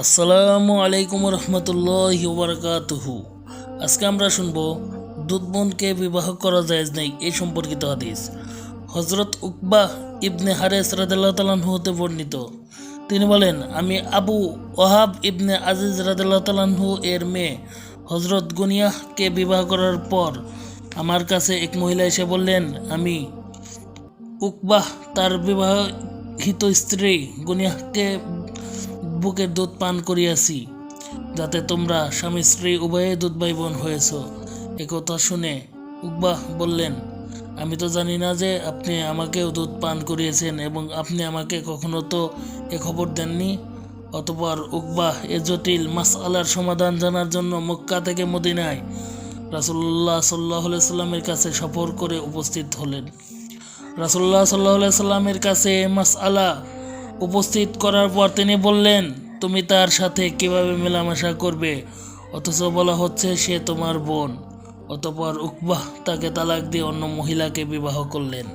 আসসালামু আলাইকুম রহমতুল্লাহি ওয়াবারাকাতুহু। আজকে আমরা শুনবো দুধ বোনকে বিবাহ করা জায়েজ নেই এই সম্পর্কিত হাদিস। হজরত উকবাহ ইবনে হারেস রাদিয়াল্লাহু তাআলা আনহু হতে বর্ণিত, তিনি বলেন, আমি আবু ওহাব ইবনে আজিজ রাদিয়াল্লাহু তাআলা আনহু এর মেয়ে হজরত গুনিয়াহকে বিবাহ করার পর আমার কাছে এক মহিলা এসে বললেন, আমি উকবাহ তার বিবাহিত স্ত্রী গুনিয়াহকে বুকের দুধ পান করিয়াছি, যাতে তোমরা স্বামী স্ত্রী উভয়ে দুধ ভাই বোন হয়েছ। একথা শুনে উকবাহ বললেন, আমি তো জানি না যে আপনি আমাকেও দুধ পান করিয়েছেন এবং আপনি আমাকে কখনো তো এ খবর দেননি। অতঃপর উকবাহ এ জটিল মাসআলার সমাধান জানার জন্য মক্কা থেকে মদিনায় রাসূলুল্লাহ সাল্লাল্লাহু আলাইহি সাল্লামের কাছে সফর করে উপস্থিত হলেন। রাসূলুল্লাহ সাল্লাল্লাহু আলাইহি সাল্লামের কাছে মাসআলা উপস্থিত করার পর তিনি বললেন, তুমি তার সাথে কিভাবে মেলামেশা করবে অথচ বলা হচ্ছে সে তোমার বোন? অতঃপর উকবাহ তাকে তালাক দিয়ে অন্য মহিলাকে বিবাহ করলেন।